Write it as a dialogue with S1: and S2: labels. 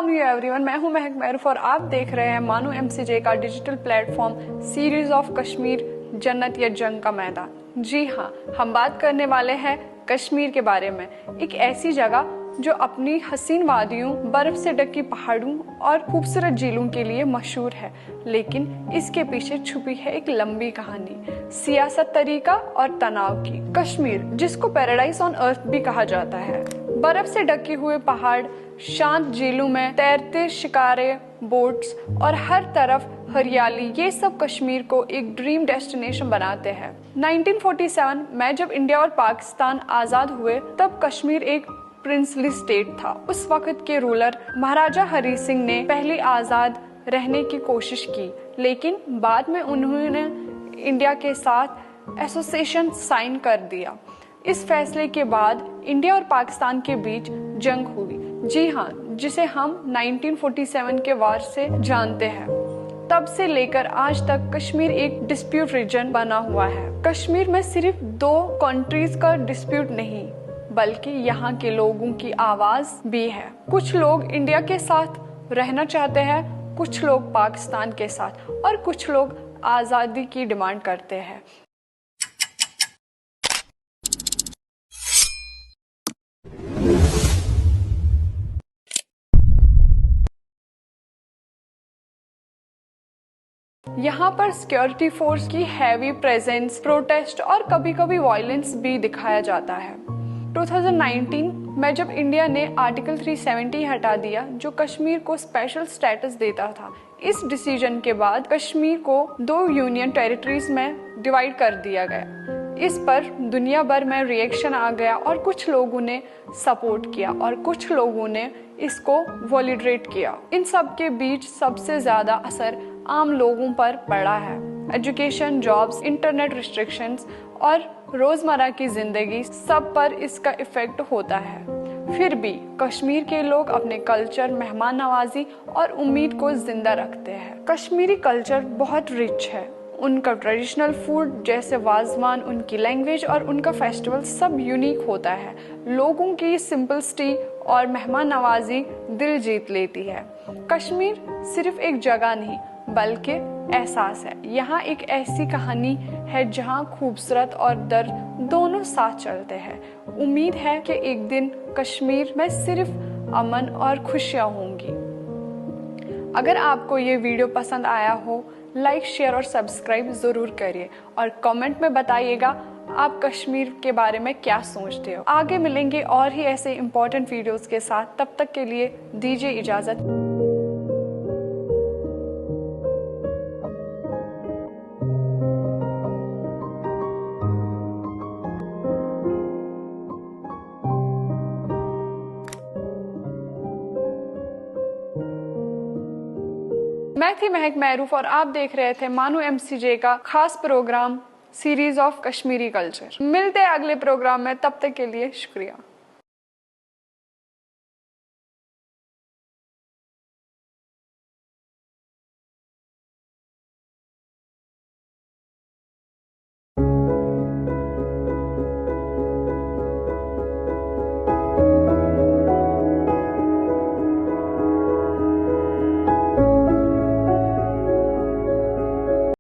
S1: अस्सलाम एवरीवन, मैं हूं महक महरूफ और आप देख रहे हैं मानो एमसीजे का digital platform series of Kashmir जन्नत या जंग का मैदान। जी हाँ, हम बात करने वाले हैं कश्मीर के बारे में, एक ऐसी जगह जो अपनी हसीन वादियों, बर्फ से ढकी पहाड़ों और खूबसूरत झीलों के लिए मशहूर है। लेकिन इसके पीछे छुपी है एक लंबी कहानी, सियासत, तरीका और तनाव की। कश्मीर, जिसको पैराडाइज ऑन अर्थ भी कहा जाता है, बर्फ से ढके हुए पहाड़, शांत झीलों में तैरते शिकारे, बोट्स और हर तरफ हरियाली, ये सब कश्मीर को एक ड्रीम डेस्टिनेशन बनाते हैं। 1947 में जब इंडिया और पाकिस्तान आजाद हुए, तब कश्मीर एक प्रिंसली स्टेट था। उस वक्त के रूलर महाराजा हरी सिंह ने पहले आजाद रहने की कोशिश की, लेकिन बाद में उन्होंने इंडिया के साथ एसोसिएशन साइन कर दिया। इस फैसले के बाद इंडिया और पाकिस्तान के बीच जंग हुई, जी हाँ, जिसे हम 1947 के वार से जानते हैं। तब से लेकर आज तक कश्मीर एक डिस्प्यूट रीजन बना हुआ है। कश्मीर में सिर्फ दो कंट्रीज का डिस्प्यूट नहीं, बल्कि यहाँ के लोगों की आवाज भी है। कुछ लोग इंडिया के साथ रहना चाहते हैं, कुछ लोग पाकिस्तान के साथ, और कुछ लोग आजादी की डिमांड करते हैं। यहाँ पर सिक्योरिटी फोर्स की हैवी प्रेजेंस, प्रोटेस्ट और कभी कभी वायलेंस भी दिखाया जाता है। 2019 में जब इंडिया ने आर्टिकल 370 हटा दिया, जो कश्मीर को स्पेशल स्टेटस देता था, इस डिसीजन के बाद कश्मीर को 2 यूनियन टेरिटरीज में डिवाइड कर दिया गया। इस पर दुनिया भर में रिएक्शन आ गया और कुछ लोगों ने सपोर्ट किया और कुछ लोगों ने इसको वॉलिडेट किया। इन सब के बीच सबसे ज्यादा असर आम लोगों पर पड़ा है। एजुकेशन, जॉब्स, इंटरनेट रिस्ट्रिक्शंस और रोजमर्रा की जिंदगी, सब पर इसका इफेक्ट होता है। फिर भी कश्मीर के लोग अपने कल्चर, मेहमान नवाजी और उम्मीद को जिंदा रखते हैं। कश्मीरी कल्चर बहुत रिच है। उनका ट्रेडिशनल फूड जैसे वाजवान, उनकी लैंग्वेज और उनका फेस्टिवल सब यूनिक होता है। लोगों की सिंपलिसिटी और मेहमान नवाजी दिल जीत लेती है। कश्मीर सिर्फ एक जगह नहीं, बल्कि एहसास है। यहाँ एक ऐसी कहानी है जहाँ खूबसूरत और दर्द दोनों साथ चलते हैं। उम्मीद है कि एक दिन कश्मीर में सिर्फ अमन और खुशियाँ होंगी। अगर आपको ये वीडियो पसंद आया हो, लाइक, शेयर और सब्सक्राइब जरूर करिए और कमेंट में बताइएगा आप कश्मीर के बारे में क्या सोचते हो। आगे मिलेंगे और ही ऐसे इम्पोर्टेंट वीडियोस के साथ। तब तक के लिए दीजिए इजाजत। मैं थी महक महरूफ और आप देख रहे थे मानो एमसीजे का खास program series of Kashmiri culture. मिलते हैं अगले प्रोग्राम में, तब तक के लिए शुक्रिया।